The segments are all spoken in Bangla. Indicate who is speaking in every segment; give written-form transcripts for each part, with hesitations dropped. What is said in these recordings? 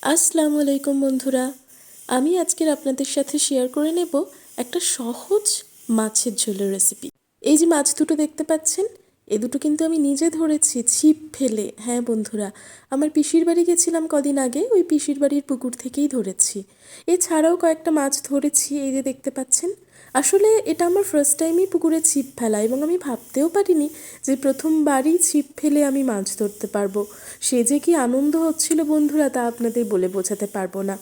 Speaker 1: আসসালামু আলাইকুম বন্ধুরা। আমি আজকের আপনাদের সাথে শেয়ার করে নেব একটা সহজ মাছের ঝোলের রেসিপি। এই যে মাছ দুটো দেখতে পাচ্ছেন, এ দুটো কিন্তু আমি নিজে ধরেছি ছিপ ফেলে। হ্যাঁ বন্ধুরা, আমার পিসির বাড়ি গেছিলাম কদিন আগে, ওই পিসির বাড়ির পুকুর থেকেই ধরেছি। এছাড়াও কয়েকটা মাছ ধরেছি, এই যে দেখতে পাচ্ছেন। আসলে এটা আমার ফার্স্ট টাইমই পুকুরে ছিপ ফেলা, এবং আমি ভাবতেও পারিনি যে প্রথমবারই ছিপ ফেলে আমি মাছ ধরতে পারবো। সে যে কি আনন্দ হচ্ছিল বন্ধুরা, তা আপনাদের বলে বোঝাতে পারবো না।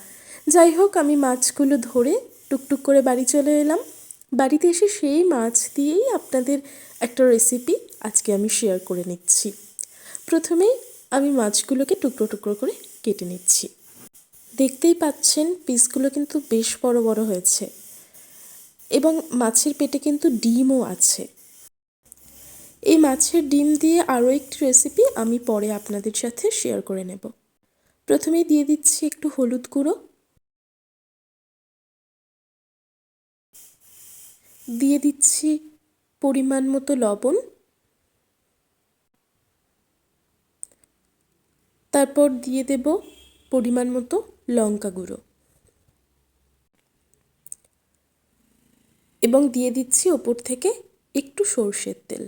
Speaker 1: যাই হোক, আমি মাছগুলো ধরে টুকটুক করে বাড়ি চলে এলাম। বাড়িতে এসে সেই মাছ দিয়েই আপনাদের একটা রেসিপি আজকে আমি শেয়ার করে নিচ্ছি। প্রথমেই আমি মাছগুলোকে টুকরো টুকরো করে কেটে নিচ্ছি। দেখতেই পাচ্ছেন পিসগুলো কিন্তু বেশ বড় বড় হয়েছে, এবং মাছের পেটে কিন্তু ডিমও আছে। এই মাছের ডিম দিয়ে আরও একটি রেসিপি আমি পরে আপনাদের সাথে শেয়ার করে নেব। প্রথমেই দিয়ে দিচ্ছি একটু হলুদ গুঁড়ো, দিয়ে দিচ্ছি পরিমাণ মতো লবণ, তারপর দিয়ে দেব পরিমাণ মতো লঙ্কা গুঁড়ো, এবং দিয়ে দিচ্ছি ওপর থেকে একটু সর্ষের তেল।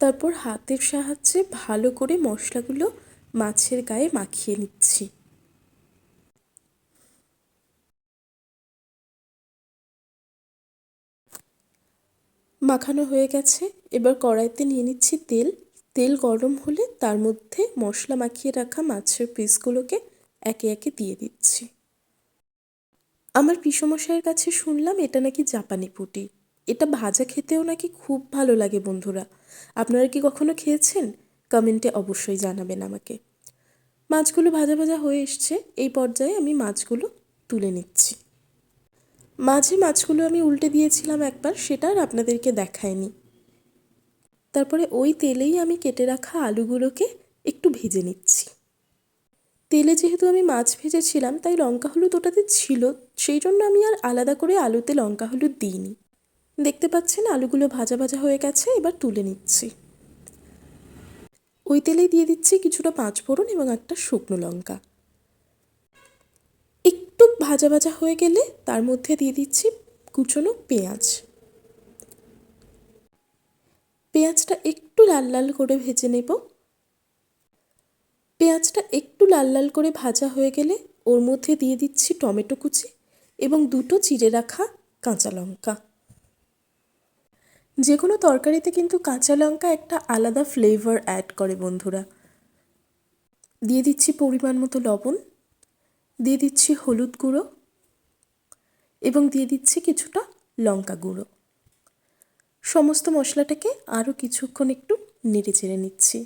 Speaker 1: তারপর হাতের সাহায্যে ভালো করে মশলাগুলো মাছের গায়ে মাখিয়ে নিচ্ছি। মাখানো হয়ে গেছে, এবার কড়াইতে নিয়ে নিচ্ছি তেল। তেল গরম হলে তার মধ্যে মশলা মাখিয়ে রাখা মাছের পিসগুলোকে একে একে দিয়ে দিচ্ছি। আমার পিসমশাইয়ের কাছে শুনলাম এটা নাকি জাপানি পুঁটি। এটা ভাজা খেতেও নাকি খুব ভালো লাগে বন্ধুরা। আপনারা কি কখনো খেয়েছেন? কমেন্টে অবশ্যই জানাবেন আমাকে। মাছগুলো ভাজা ভাজা হয়ে এসছে, এই পর্যায়ে আমি মাছগুলো তুলে নিচ্ছি। মাঝে মাছগুলো আমি উল্টে দিয়েছিলাম একবার, সেটা আর আপনাদেরকে দেখায়নি। তারপরে ওই তেলেই আমি কেটে রাখা আলুগুলোকে একটু ভেজে নিচ্ছি। তেলে যেহেতু আমি মাছ ভেজেছিলাম, তাই লঙ্কা হলুদ ওটাতে ছিল, সেই জন্য আমি আর আলাদা করে আলুতে লঙ্কা হলুদ দিইনি। দেখতে পাচ্ছেন আলুগুলো ভাজা ভাজা হয়ে গেছে, এবার তুলে নিচ্ছি। ওই তেলেই দিয়ে দিচ্ছি কিছুটা পাঁচফোড়ন এবং একটা শুকনো লঙ্কা। একটু ভাজা ভাজা হয়ে গেলে তার মধ্যে দিয়ে দিচ্ছি কুচনো পেঁয়াজ। পেঁয়াজটা একটু লাল লাল করে ভেজে নেব। পেঁয়াজটা একটু লাল লাল করে ভাজা হয়ে গেলে ওর মধ্যে দিয়ে দিচ্ছি টমেটো কুচি এবং দুটো চিড়ে রাখা কাঁচা লঙ্কা। যে কোনো তরকারিতে কিন্তু কাঁচা লঙ্কা একটা আলাদা ফ্লেভার অ্যাড করে বন্ধুরা। দিয়ে দিচ্ছি পরিমাণ মতো লবণ, দিয়ে দিচ্ছি হলুদ গুঁড়ো, এবং দিয়ে দিচ্ছি কিছুটা লঙ্কা গুঁড়ো। সমস্ত মশলাটাকে আরও কিছুক্ষণ একটু নেড়ে চেড়ে নিচ্ছি।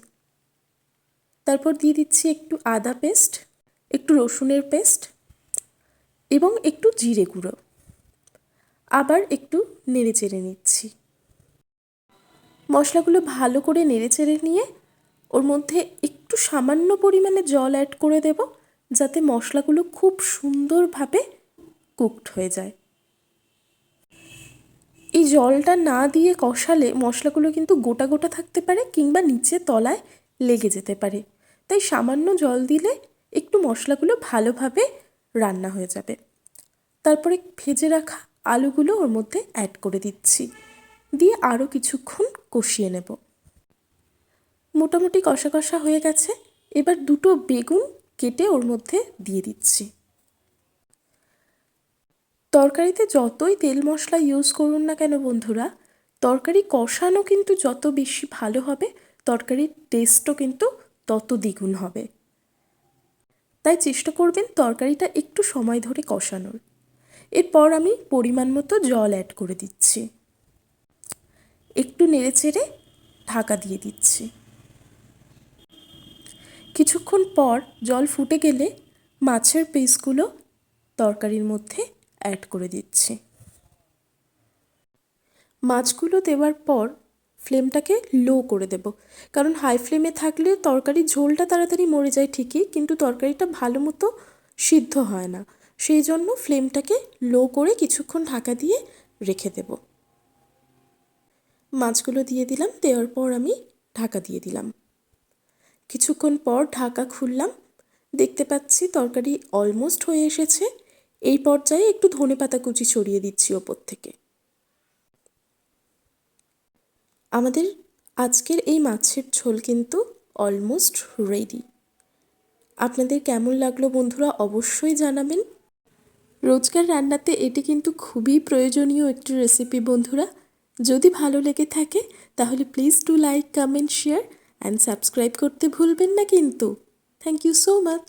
Speaker 1: তারপর দিয়ে দিচ্ছি একটু আদা পেস্ট, একটু রসুনের পেস্ট এবং একটু জিরে গুঁড়ো। আবার একটু নেড়ে চেড়ে নিচ্ছি। মশলাগুলো ভালো করে নেড়ে চেড়ে নিয়ে ওর মধ্যে একটু সামান্য পরিমাণে জল অ্যাড করে দেব, যাতে মশলাগুলো খুব সুন্দরভাবে কুকড হয়ে যায়। এই জলটা না দিয়ে কষালে মশলাগুলো কিন্তু গোটা গোটা থাকতে পারে, কিংবা নিচে তলায় লেগে যেতে পারে। তাই সামান্য জল দিলে একটু মশলাগুলো ভালোভাবে রান্না হয়ে যাবে। তারপরে ভেজে রাখা আলুগুলো ওর মধ্যে অ্যাড করে দিচ্ছি, দিয়ে আরও কিছুক্ষণ কষিয়ে নেব। মোটামুটি কষা কষা হয়ে গেছে, এবার দুটো বেগুন কেটে ওর মধ্যে দিয়ে দিচ্ছি। তরকারিতে যতই তেল মশলা ইউজ করুন না কেন বন্ধুরা, তরকারি কষানো কিন্তু যত বেশি ভালো হবে, তরকারির টেস্টও কিন্তু তত দ্বিগুণ হবে। তাই চেষ্টা করবেন তরকারিটা একটু সময় ধরে কষানোর। এরপর আমি পরিমাণ মতো জল অ্যাড করে দিচ্ছি। একটু নেড়েচেড়ে ঢাকা দিয়ে দিচ্ছি। কিছুক্ষণ পর জল ফুটে গেলে মাছের পিসগুলো তরকারির মধ্যে অ্যাড করে দিচ্ছি। মাছগুলো দেওয়ার পর ফ্লেমটাকে লো করে দেব, কারণ হাই ফ্লেমে থাকলে তরকারির ঝোলটা তাড়াতাড়ি মরে যায় ঠিকই, কিন্তু তরকারিটা ভালো মতো সিদ্ধ হয় না। সেই জন্য ফ্লেমটাকে লো করে কিছুক্ষণ ঢাকা দিয়ে রেখে দেব। মাছগুলো দিয়ে দিলাম, দেওয়ার পর আমি ঢাকা দিয়ে দিলাম। কিছুক্ষণ পর ঢাকা খুললাম, দেখতে পাচ্ছি তরকারি অলমোস্ট হয়ে এসেছে। এই পর্যায়ে একটু ধনেপাতা কুচি ছড়িয়ে দিচ্ছি ওপর থেকে। আমাদের আজকের এই মাছের ঝোল কিন্তু অলমোস্ট রেডি। আপনাদের কেমন লাগলো বন্ধুরা অবশ্যই জানাবেন। রোজকার রান্নাতে এটি কিন্তু খুবই প্রয়োজনীয় একটি রেসিপি বন্ধুরা। যদি ভালো লেগে থাকে তাহলে please do like, comment, share and subscribe করতে ভুলবেন না কিন্তু। Thank you so much.